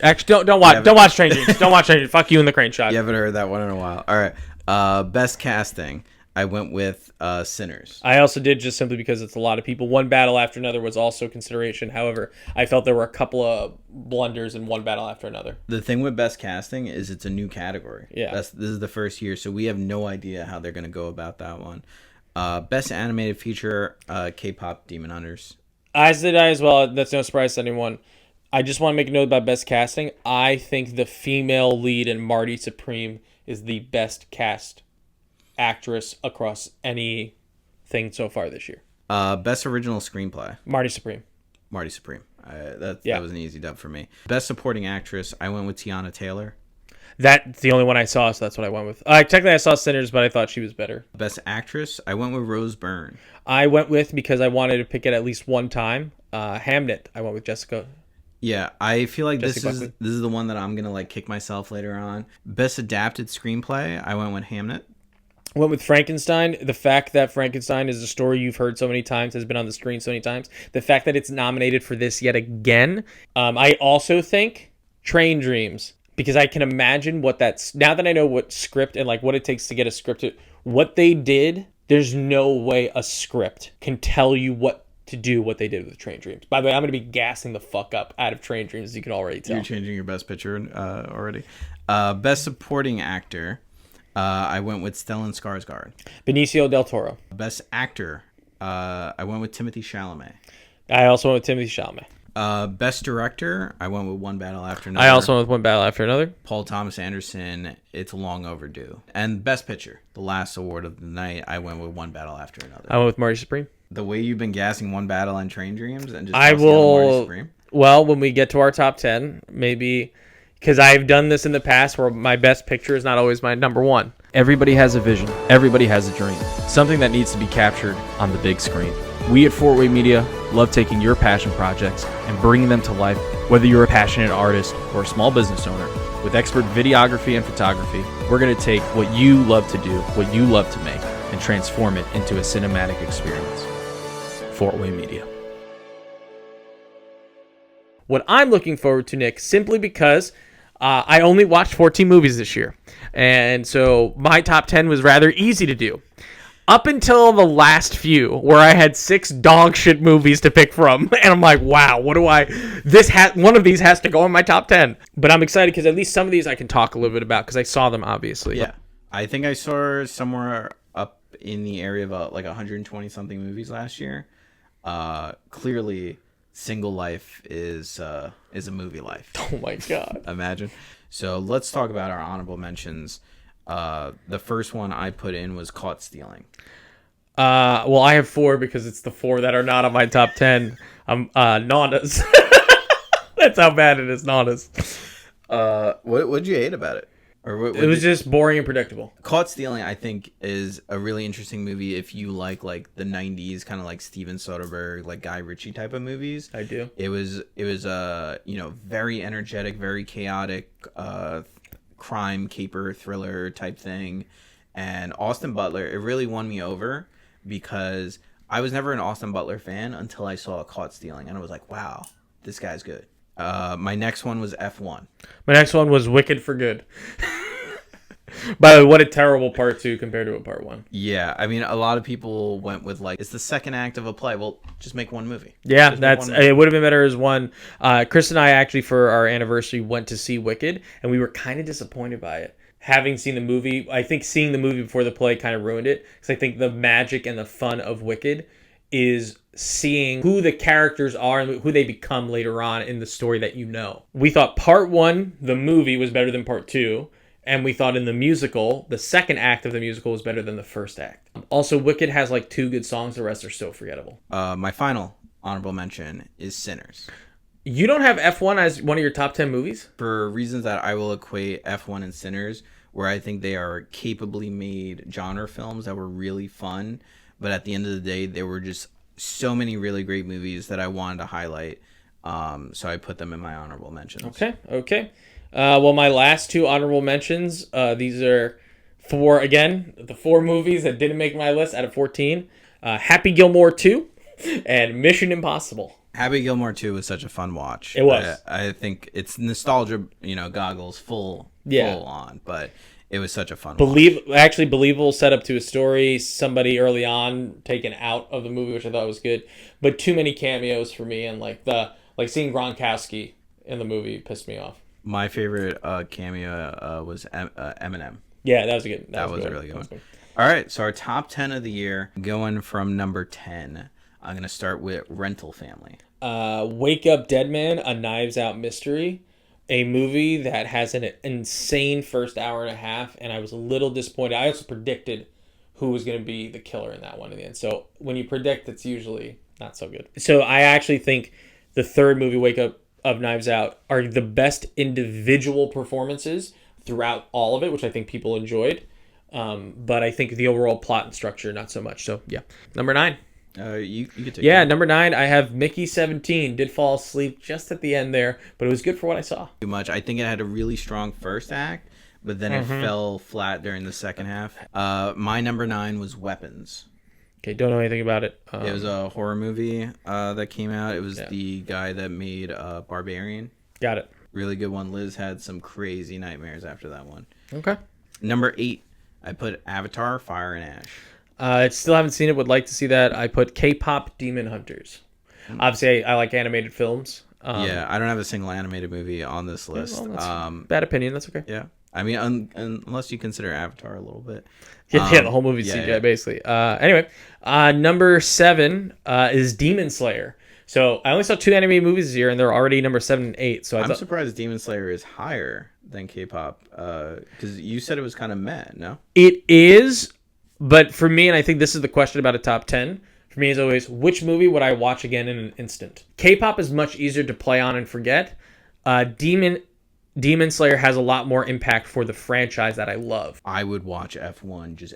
B: Actually, don't watch Train Dreams. Don't watch Train Dreams. Fuck you in the crane shot.
A: You haven't heard that one in a while. All right. Best casting, I went with Sinners.
B: I also did just simply because it's a lot of people. One Battle After Another was also consideration. However, I felt there were a couple of blunders in One Battle After Another.
A: The thing with best casting is it's a new category.
B: Yeah.
A: This is the first year, so we have no idea how they're going to go about that one. Best animated feature, K-pop Demon Hunters.
B: As did I as well. That's no surprise to anyone. I just want to make a note about best casting. I think the female lead in Marty Supreme is the best cast actress across anything so far this year.
A: Best original screenplay,
B: Marty Supreme.
A: That was an easy dub for me. Best supporting actress, I went with Tiana Taylor.
B: That's the only one I saw, so that's what I went with. Technically, I saw Sinners, but I thought she was better.
A: Best actress, I went with Rose Byrne.
B: I went with, because I wanted to pick it at least one time, Hamnet. I went with Jessica.
A: Yeah, I feel like this
B: Buckley.
A: is the one that I'm gonna like kick myself later on. Best adapted screenplay, I went with Hamnet.
B: Went with Frankenstein. The fact that Frankenstein is a story you've heard so many times, has been on the screen so many times. The fact that it's nominated for this yet again. I also think Train Dreams, because I can imagine what that's, now that I know what script and like what it takes to get a script, what they did, there's no way a script can tell you what to do what they did with Train Dreams. By the way, I'm going to be gassing the fuck up out of Train Dreams, as you can already tell.
A: You're changing your best picture already. Best supporting actor, I went with Stellan Skarsgård.
B: Benicio del Toro.
A: Best actor, I went with Timothée Chalamet.
B: I also went with Timothée Chalamet.
A: Best director, I went with One Battle After Another.
B: I also went with One Battle After Another.
A: Paul Thomas Anderson, It's Long Overdue. And Best Picture, the last award of the night, I went with One Battle After Another.
B: I went with Marty Supreme.
A: The way you've been gassing One Battle and Train Dreams and just
B: I will.
A: Marty Supreme.
B: Well, when we get to our top 10, maybe because I've done this in the past where my best picture is not always my number one. Everybody has a vision. Everybody has a dream. Something that needs to be captured on the big screen. We at Fortway Media love taking your passion projects and bringing them to life, whether you're a passionate artist or a small business owner. With expert videography and photography, we're going to take what you love to do, what you love to make, and transform it into a cinematic experience. Fortway Media. What I'm looking forward to, Nick, simply because I only watched 14 movies this year. And so my top 10 was rather easy to do. Up until the last few, where I had 6 dog shit movies to pick from. And I'm like, wow, one of these has to go in my top 10. But I'm excited because at least some of these I can talk a little bit about because I saw them, obviously.
A: Yeah. I think I saw somewhere up in the area of like 120 something movies last year. Clearly, Single Life is a movie life.
B: Oh my God.
A: Imagine. So let's talk about our honorable mentions. The first one I put in was Caught Stealing.
B: Well, I have 4 because it's the 4 that are not on my top 10. Naunas. That's how bad it is, Naunas.
A: What'd you hate about it? Or
B: it was just boring and predictable.
A: Caught Stealing, I think, is a really interesting movie if you like the 90s, kind of like Steven Soderbergh, like Guy Ritchie type of movies.
B: I do.
A: It was very energetic, very chaotic, crime caper thriller type thing. And Austin Butler, it really won me over because I was never an Austin Butler fan until I saw Caught Stealing, and I was like, wow, this guy's good. My next one was F1.
B: My next one was Wicked for Good. By the way, what a terrible part 2 compared to a part 1.
A: Yeah, I mean, a lot of people went with it's the second act of a play. Well, just make one movie.
B: Yeah, it would have been better as one. Chris and I actually, for our anniversary, went to see Wicked, and we were kind of disappointed by it. Having seen the movie, I think seeing the movie before the play kind of ruined it, because I think the magic and the fun of Wicked is seeing who the characters are and who they become later on in the story that you know. We thought part 1, the movie, was better than part 2. And we thought in the musical, the second act of the musical was better than the first act. Also, Wicked has 2 good songs. The rest are so forgettable.
A: My final honorable mention is Sinners.
B: You don't have F1 as one of your top 10 movies?
A: For reasons that I will equate F1 and Sinners, where I think they are capably made genre films that were really fun. But at the end of the day, there were just so many really great movies that I wanted to highlight. So I put them in my honorable mentions.
B: Okay. Well, my last 2 honorable mentions, these are the 4 movies that didn't make my list out of 14. Happy Gilmore 2 and Mission Impossible.
A: Happy Gilmore 2 was such a fun watch.
B: It was.
A: I think it's nostalgia, goggles full on, but it was such a fun watch.
B: Actually, believable setup to a story. Somebody early on taken out of the movie, which I thought was good, but too many cameos for me, and seeing Gronkowski in the movie pissed me off.
A: My favorite cameo was Eminem.
B: Yeah, that was a good.
A: That was a really good one. All right, so our top 10 of the year, going from number 10. I'm going to start with Rental Family.
B: Wake Up Dead Man, a Knives Out mystery. A movie that has an insane first hour and a half, and I was a little disappointed. I also predicted who was going to be the killer in that one in the end. So when you predict, it's usually not so good. So I actually think the third movie, Wake Up of Knives Out, are the best individual performances throughout all of it, which I think people enjoyed. But I think the overall plot and structure, not so much. So yeah, number 9.
A: You could take
B: that. Number 9, I have Mickey 17. Did fall asleep just at the end there, but it was good for what I saw.
A: Too much. I think it had a really strong first act, but then it fell flat during the second half. My number 9 was Weapons.
B: Okay, don't know anything about it.
A: It was a horror movie that came out. It was the guy that made Barbarian.
B: Got it.
A: Really good one. Liz had some crazy nightmares after that one.
B: Okay.
A: Number 8, I put Avatar: Fire and Ash.
B: I still haven't seen it. Would like to see that. I put K-pop Demon Hunters. Obviously, I like animated films.
A: Yeah, I don't have a single animated movie on this list.
B: Bad opinion. That's okay.
A: Yeah. I mean, unless you consider Avatar a little bit.
B: Yeah, the whole movie's CGI, basically. Anyway, number 7 is Demon Slayer. So I only saw 2 animated movies this year, and they're already number 7 and 8. So
A: I'm surprised Demon Slayer is higher than K-pop, because you said it was kind of meh, no?
B: It is, but for me, and I think this is the question about a top 10, for me is always, which movie would I watch again in an instant? K-pop is much easier to play on and forget. Demon Demon Slayer has a lot more impact for the franchise that I love.
A: I would watch F1 just.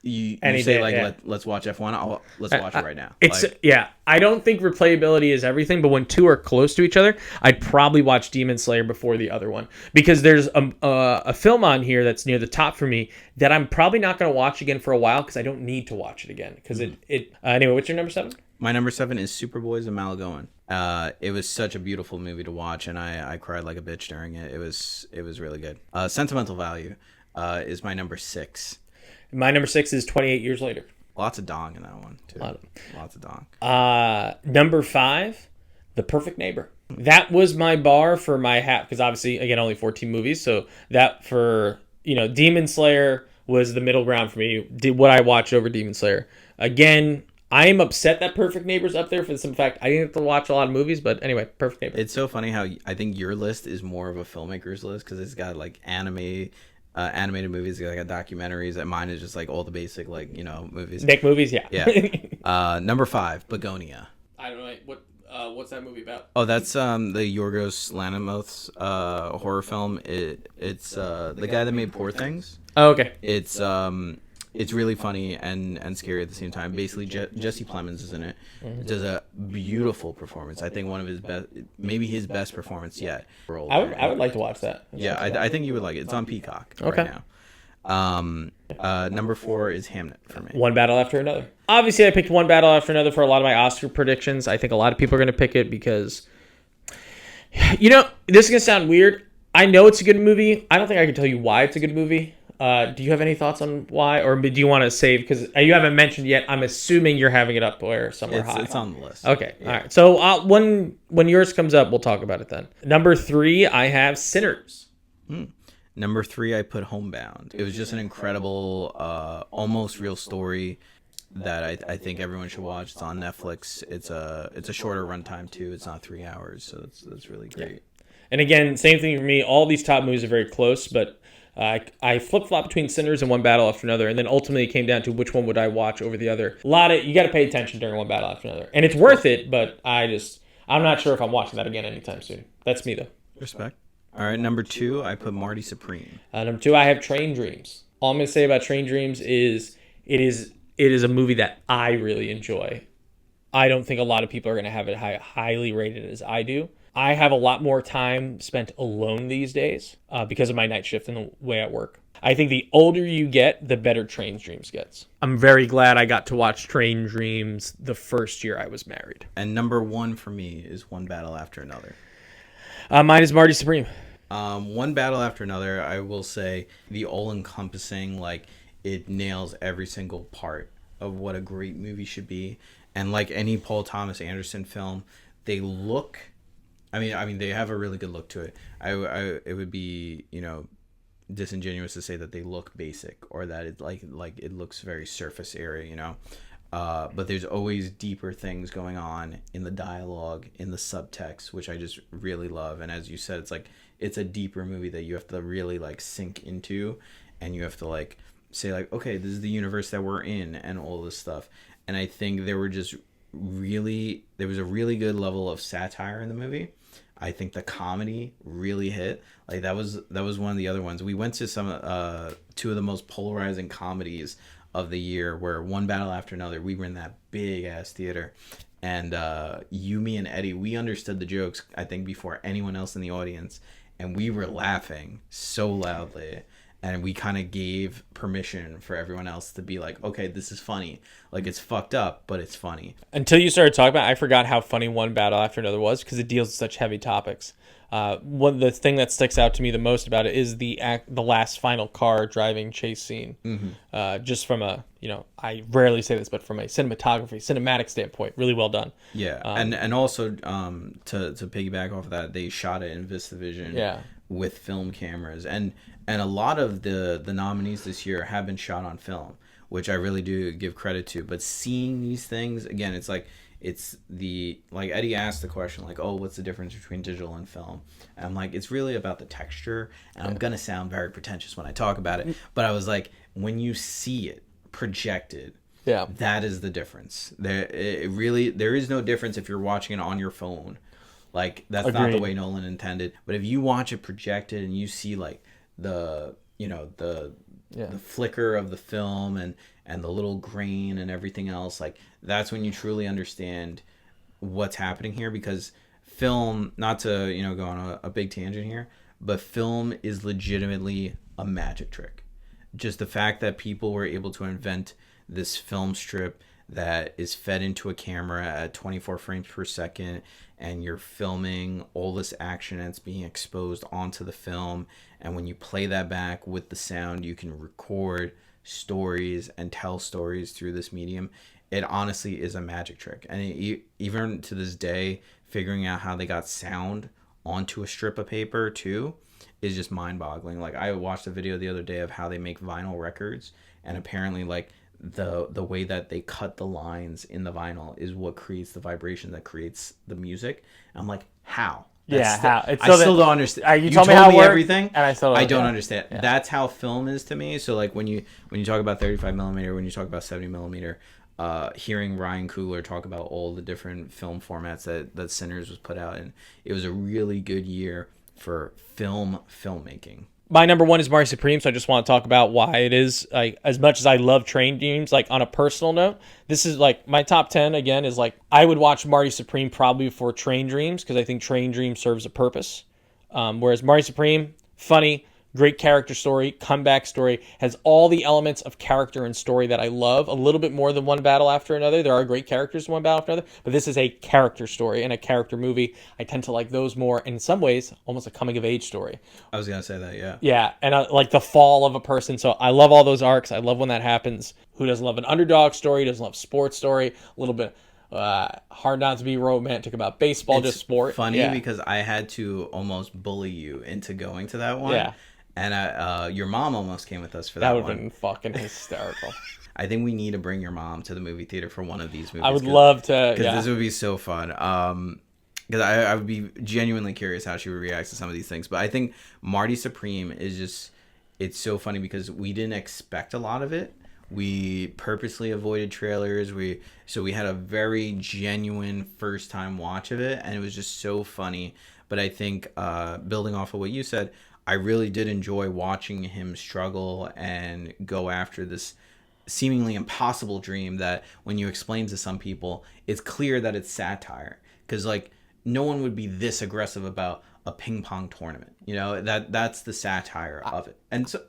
A: You
B: Any
A: say
B: day,
A: like
B: yeah.
A: let's watch F1. Let's watch it right now.
B: It's
A: Like,
B: yeah. I don't think replayability is everything, but when two are close to each other, I'd probably watch Demon Slayer before the other one because there's a film on here that's near the top for me that I'm probably not going to watch again for a while because I don't need to watch it again because anyway. What's your number 7?
A: my number 7 is Superboys of Malagoan. It was such a beautiful movie to watch, and I cried like a bitch during it. It was really good. Sentimental Value is my number 6.
B: My number 6 is 28 Years Later.
A: Lots of dong in that one too. Lots of dong.
B: Number 5, The Perfect Neighbor. That was my bar for my hat because obviously again only 14 movies, so that for Demon Slayer was the middle ground for me. What I watched over Demon Slayer. Again, I am upset that Perfect Neighbor's up there for the simple fact I didn't have to watch a lot of movies, but anyway, Perfect Neighbor.
A: It's so funny how I think your list is more of a filmmaker's list because it's got like animated movies, like documentaries, and mine is just like all the basic movies.
B: Nick movies, yeah.
A: Yeah. Number 5, Begonia.
B: I don't know what's that movie about.
A: Oh, that's the Yorgos Lanthimos horror film. It's the guy that made Poor Things.
B: Oh, okay.
A: It's really funny and scary at the same time. Basically, Jesse Plemons is in it. Does a beautiful performance. I think one of his best, maybe his best performance yet.
B: I would like to watch that.
A: I think you would like it. It's on Peacock
B: Okay.
A: right now. Number 4 is Hamnet for me.
B: One Battle After Another. Obviously, I picked One Battle After Another for a lot of my Oscar predictions. I think a lot of people are going to pick it because, this is going to sound weird. I know it's a good movie. I don't think I can tell you why it's a good movie. Do you have any thoughts on why, or do you want to save because you haven't mentioned yet? I'm assuming you're having it up or somewhere high.
A: It's on the list.
B: Okay, yeah. All right. So when yours comes up, we'll talk about it then. Number 3, I have Sinners.
A: Number 3, I put Homebound. It was just an incredible, almost real story that I think everyone should watch. It's on Netflix. It's a shorter runtime too. It's not 3 hours, so that's really great.
B: Yeah. And again, same thing for me. All these top movies are very close, but I flip-flop between Sinners and One Battle After Another, and then ultimately it came down to which one would I watch over the other. You got to pay attention during One Battle After Another, and it's worth it. But I'm not sure if I'm watching that again anytime soon. That's me though.
A: Respect. All right, number 2, I put Marty Supreme.
B: Number 2, I have Train Dreams. All I'm going to say about Train Dreams is it is a movie that I really enjoy. I don't think a lot of people are going to have it highly rated as I do. I have a lot more time spent alone these days because of my night shift and the way I work. I think the older you get, the better Train Dreams gets. I'm very glad I got to watch Train Dreams the first year I was married.
A: And number 1 for me is One Battle After Another.
B: Mine is Marty Supreme.
A: One Battle After Another, I will say the all-encompassing, it nails every single part of what a great movie should be. And like any Paul Thomas Anderson film, they look... I mean, they have a really good look to it. It would be, disingenuous to say that they look basic or that it like it looks very surface area, but there's always deeper things going on in the dialogue, in the subtext, which I just really love. And as you said, it's a deeper movie that you have to really sink into, and you have to say okay, this is the universe that we're in and all this stuff. And I think there was a really good level of satire in the movie. I think the comedy really hit. That was one of the other ones. We went to two of the most polarizing comedies of the year, where One Battle After Another, we were in that big ass theater, and you, me, and Eddie, we understood the jokes I think before anyone else in the audience, and we were laughing so loudly. And we kind of gave permission for everyone else to be like, okay, this is funny. It's fucked up, but it's funny.
B: Until you started talking about it, I forgot how funny One Battle After Another was because it deals with such heavy topics. The thing that sticks out to me the most about it is the last final car driving chase scene. Mm-hmm. Just from I rarely say this, but from a cinematic standpoint, really well done.
A: Yeah, and also to piggyback off of that, they shot it in VistaVision with film cameras, and a lot of the nominees this year have been shot on film, which I really do give credit to. But seeing these things again, it's Eddie asked the question oh, what's the difference between digital and film? And I'm it's really about the texture. And I'm gonna sound very pretentious when I talk about it, but I was when you see it projected, that is the difference. There is no difference if you're watching it on your phone Like that's not the
B: Agreed.
A: way Nolan intended. But if you watch it projected and you see like the the flicker of the film and the little grain and everything else, like that's when you truly understand what's happening here. Because film, not to go on a big tangent here, but film is legitimately a magic trick. Just the fact that people were able to invent this film strip that is fed into a camera at 24 frames per second, and you're filming all this action and it's being exposed onto the film, and when you play that back with the sound, you can record stories and tell stories through this medium. It honestly is a magic trick. And even to this day, figuring out how they got sound onto a strip of paper too is just mind-boggling. Like I watched a video the other day of how they make vinyl records, and apparently like the way that they cut the lines in the vinyl is what creates the vibration that creates the music. I'm like, how?
B: How?
A: I still don't understand.
B: You
A: told
B: me how it worked,
A: everything,
B: and
A: I don't understand. Yeah. That's how film is to me. So like when you talk about 35 millimeter, when you talk about 70 millimeter, hearing Ryan Coogler talk about all the different film formats that Sinners was put out in, it was a really good year for filmmaking.
B: My number one is Marty Supreme, so I just want to talk about why it is, like, as much as I love Train Dreams, like, on a personal note, this is, like, my top 10, again, is, like, I would watch Marty Supreme probably before Train Dreams, because I think Train Dreams serves a purpose, whereas Marty Supreme, funny, great character story, comeback story, has all the elements of character and story that I love, a little bit more than One Battle After Another. There are great characters in One Battle After Another, but this is a character story and a character movie. I tend to like those more, in some ways, almost a coming-of-age story.
A: I was going to say that, yeah.
B: Yeah, and like the fall of a person, so I love all those arcs. I love when that happens. Who doesn't love an underdog story, doesn't love sports story, a little bit hard not to be romantic about baseball, just sport.
A: Funny because I had to almost bully you into going to that one.
B: Yeah.
A: And your mom almost came with us for that one.
B: That would have been fucking hysterical.
A: I think we need to bring your mom to the movie theater for one of these movies.
B: I would love to.
A: Because this would be so fun. Because I would be genuinely curious how she would react to some of these things. But I think Marty Supreme is just, it's so funny because we didn't expect a lot of it. We purposely avoided trailers. So we had a very genuine first time watch of it, and it was just so funny. But I think building off of what you said, I really did enjoy watching him struggle and go after this seemingly impossible dream that when you explain to some people, it's clear that it's satire. Because like no one would be this aggressive about a ping pong tournament. That's the satire of it. And so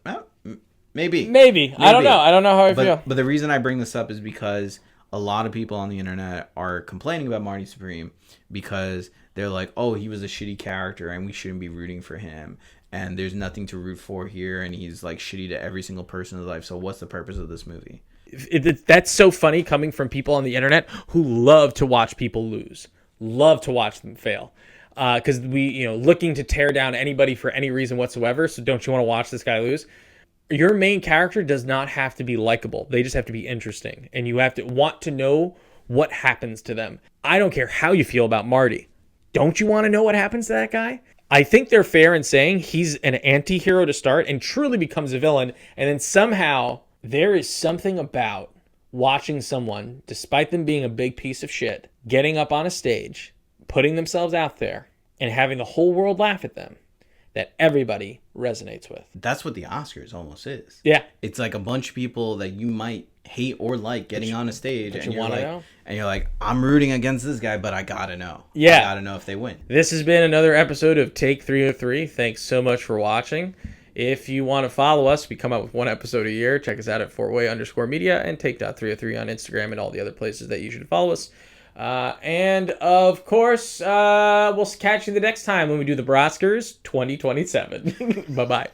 A: maybe. I don't know how I feel. But the reason I bring this up is because a lot of people on the internet are complaining about Marty Supreme because they're like, oh, he was a shitty character and we shouldn't be rooting for him. And there's nothing to root for here, and he's like shitty to every single person in his life. So what's the purpose of this movie?
B: That's so funny coming from people on the internet who love to watch people lose, love to watch them fail, because we, looking to tear down anybody for any reason whatsoever. So don't you want to watch this guy lose? Your main character does not have to be likable. They just have to be interesting, and you have to want to know what happens to them. I don't care how you feel about Marty. Don't you want to know what happens to that guy? I think they're fair in saying he's an anti-hero to start and truly becomes a villain. And then somehow there is something about watching someone, despite them being a big piece of shit, getting up on a stage, putting themselves out there, and having the whole world laugh at them, that everybody resonates with.
A: That's what the Oscars almost is.
B: Yeah.
A: It's like a bunch of people that you might hate or like getting on a stage, and you're like, I'm rooting against this guy, but I gotta know.
B: Yeah.
A: I gotta know if they win.
B: This has been another episode of Take 303. Thanks so much for watching. If you want to follow us, we come out with one episode a year. Check us out at Fortway_media and take.303 on Instagram and all the other places that you should follow us. And of course, we'll catch you the next time when we do the Broscars 2027. Bye-bye.